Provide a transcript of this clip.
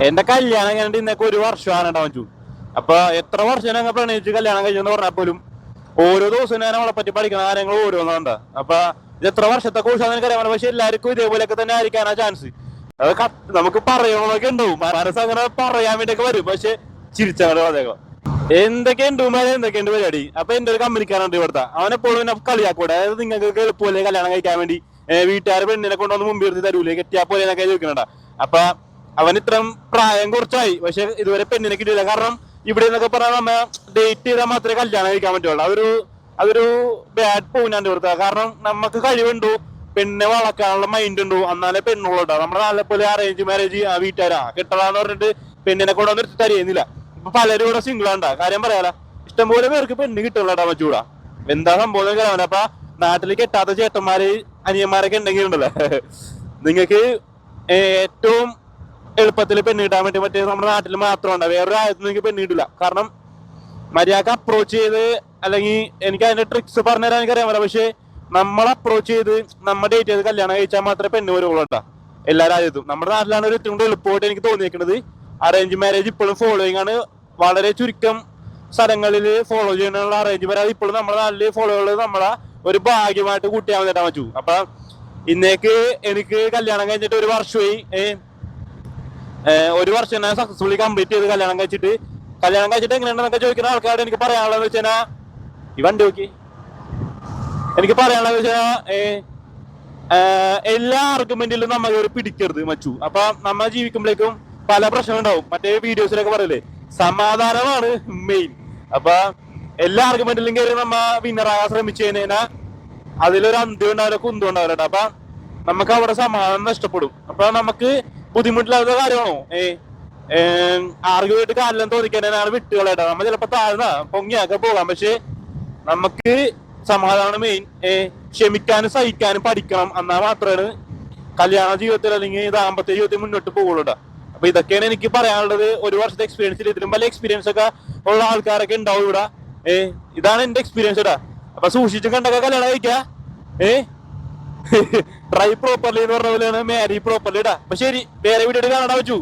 എന്റെ കല്യാണം കഴിഞ്ഞിട്ട് ഇന്നൊക്കെ ഒരു വർഷമാണ് ഉണ്ടാവും. അപ്പൊ എത്ര വർഷം ഞങ്ങൾ പ്രണയിച്ച് കല്യാണം കഴിഞ്ഞെന്ന് പറഞ്ഞാൽ പോലും ഓരോ ദിവസവും ഞാൻ അവളെ പറ്റി പഠിക്കുന്ന കാര്യങ്ങൾ ഓരോന്നുണ്ട്. അപ്പൊ ഇത് എത്ര വർഷത്തെ കോഴ്സാന്ന് എനിക്കറിയാം. പക്ഷെ എല്ലാവർക്കും ഇതേപോലെയൊക്കെ തന്നെ ആയിരിക്കാനാ ചാൻസ്. അത് നമുക്ക് പറയണമൊക്കെ ഉണ്ടാവും, മനസ്സ് അങ്ങനെ പറയാൻ വേണ്ടിയൊക്കെ വരും. പക്ഷെ ചിരിച്ചങ്ങനെ അതേക്കാം എന്തൊക്കെയുണ്ട് എന്തൊക്കെയുണ്ട് പരിപാടി. അപ്പൊ എന്റെ ഒരു കമ്പനിക്കാരുണ്ട് ഇവിടുത്തെ, അവനെപ്പോഴും കളിയാക്കൂടെ, അതായത് നിങ്ങൾക്ക് എളുപ്പമല്ലേ കല്യാണം കഴിക്കാൻ വേണ്ടി, വീട്ടുകാർ പെണ്ണിനെ കൊണ്ടൊന്ന് മുമ്പ് നിർത്തി തരൂലേ, കെട്ടിയാ പോലെ എന്നൊക്കെ ചോദിക്കണ. അപ്പൊ അവൻ ഇത്രയും പ്രായം കുറച്ചായി, പക്ഷെ ഇതുവരെ പെണ്ണിനെ കിട്ടിയില്ല. കാരണം ഇവിടെ എന്നൊക്കെ പറഞ്ഞാൽ നമ്മ ഡേറ്റ് ചെയ്താൽ മാത്രമേ കല്യാണം കഴിക്കാൻ പറ്റുള്ളൂ. അതൊരു ബാഡ് പോയിന്റാണ് ഇവിടുത്തെ. കാരണം നമുക്ക് കഴിവുണ്ടോ, പെണ്ണെ വളക്കാനുള്ള മൈൻഡ് ഉണ്ടോ, എന്നാലേ പെണ്ണുള്ളൂട്ടോ. നമ്മുടെ നാളെ പോലെ അറേഞ്ച് മാരേജ് വീട്ടുകാരാ കെട്ടലാന്ന് പറഞ്ഞിട്ട് പെണ്ണിനെ കൊണ്ടൊന്നും നിർത്തി തരിയുന്നില്ല. ഇപ്പൊ പലരും ഇവിടെ സിംഗിൾ ആണ്ടാ, കാര്യം പറയാല. ഇഷ്ടംപോലെ പേർക്ക് പെണ്ണ് കിട്ടുള്ളൂടാ മച്ചൂടാ. എന്താ സംഭവം പറയാൻ. അപ്പൊ നാട്ടിൽ കെട്ടാത്ത ചേട്ടന്മാര് അനിയന്മാരൊക്കെ ഉണ്ടെങ്കിൽ ഉണ്ടല്ലോ, നിങ്ങൾക്ക് ഏറ്റവും എളുപ്പത്തിൽ പെണ്ണ് കിട്ടാൻ വേണ്ടി മറ്റേ നമ്മുടെ നാട്ടിൽ മാത്രമാണ്, വേറൊരു ആയത്തും നിങ്ങൾക്ക് പെണ്ണ് കിട്ടില്ല. കാരണം മര്യാദക്ക് അപ്രോച്ച് ചെയ്ത്, അല്ലെങ്കിൽ എനിക്ക് അതിന്റെ ട്രിക്സ് പറഞ്ഞുതരാൻ എനിക്കറിയാൻ പറ്റില്ല. പക്ഷെ നമ്മൾ അപ്രോച്ച് ചെയ്ത് നമ്മൾ ഡേറ്റ് ചെയ്ത് കല്യാണം കഴിച്ചാൽ മാത്രമേ പെണ്ണ് വരുള്ളൂ കേട്ടോ, എല്ലാ രാജ്യത്തും. നമ്മുടെ നാട്ടിലാണ് ഒരു ഇത്തിരി എളുപ്പമായിട്ട് എനിക്ക് തോന്നിയിരിക്കുന്നത്. അറേഞ്ച് മാരേജ് ഇപ്പോഴും ഫോളോയിങ് ആണ്. വളരെ ചുരുക്കം സ്ഥലങ്ങളിൽ ഫോളോ ചെയ്യാനുള്ള അറേഞ്ച് മാരേജ് ഇപ്പോഴും നമ്മുടെ നാട്ടിൽ ഫോളോ ചെയ്യുന്നത് നമ്മളെ ഒരു ഭാഗ്യമായിട്ട് കൂട്ടിയാൽ വന്നിട്ടാൻ പറ്റൂ. അപ്പൊ ഇന്നേക്ക് എനിക്ക് കല്യാണം കഴിഞ്ഞിട്ട് ഒരു വർഷമായി. ഒരു വർഷം ഞാൻ സക്സസ്ഫുള്ളി കംപ്ലീറ്റ് ചെയ്ത് കല്യാണം കഴിച്ചിട്ട് എങ്ങനെയാണെന്നൊക്കെ ചോദിക്കുന്ന ആൾക്കാരോട് എനിക്ക് പറയാനുള്ളതെന്ന് വെച്ചാൽ, ഈ വണ്ടി നോക്കി, എനിക്ക് പറയാനുള്ളത് വെച്ചാൽ എല്ലാ ആർഗ്യുമെന്റിലും നമ്മൾ ഒരു പിടിക്കരുത് മച്ചു. അപ്പൊ നമ്മൾ ജീവിക്കുമ്പോഴേക്കും പല പ്രശ്നം ഉണ്ടാവും. മറ്റേ വീഡിയോസിലൊക്കെ പറയല്ലേ, സമാധാനമാണ് മെയിൻ. അപ്പൊ എല്ലാ ആർഗ്യുമെന്റിലും കയറി നമ്മ വിന്നറാകാൻ ശ്രമിച്ചു കഴിഞ്ഞാൽ അതിലൊരു അന്ത്യം ഉണ്ടാവില്ല, കുന്തം ഉണ്ടാവില്ല. അപ്പൊ നമുക്ക് അവിടെ സമാധാനം നഷ്ടപ്പെടും. അപ്പൊ നമുക്ക് ബുദ്ധിമുട്ടില്ലാത്ത കാര്യമാണോ ആർഗ്യുമായിട്ട് കാലെല്ലാം തോന്നിക്കാൻ വിട്ടുകളേട്ടാ. നമ്മ ചിലപ്പോ താഴ്ന്ന പൊങ്ങിയൊക്കെ പോകാം, പക്ഷെ നമുക്ക് സമാധാനം മെയിൻ. ക്ഷമിക്കാനും സഹിക്കാനും പഠിക്കണം, എന്നാൽ മാത്രമാണ് കല്യാണ ജീവിതത്തിൽ അല്ലെങ്കിൽ ദാമ്പത്യ ജീവിതത്തിൽ മുന്നോട്ട് പോകുള്ളൂട്ടാ. അപ്പൊ ഇതൊക്കെയാണ് എനിക്ക് പറയാനുള്ളത്. ഒരു വർഷത്തെ എക്സ്പീരിയൻസിൽ ഇതിലും വലിയ എക്സ്പീരിയൻസ് ഒക്കെ ഉള്ള ആൾക്കാരൊക്കെ ഉണ്ടാവും ഇവിടെ. ഇതാണ് എന്റെ എക്സ്പീരിയൻസ് ഇടാ. അപ്പൊ സൂക്ഷിച്ചും കണ്ടൊക്കെ കല്യാണം കഴിക്കാ. ട്രൈ പ്രോപ്പർലി എന്ന് പറഞ്ഞ പോലെയാണ് മാരി പ്രോപ്പർലി ഇടാ. അപ്പൊ ശരി, വേറെ വീഡിയോ കാണാൻ വെച്ചു.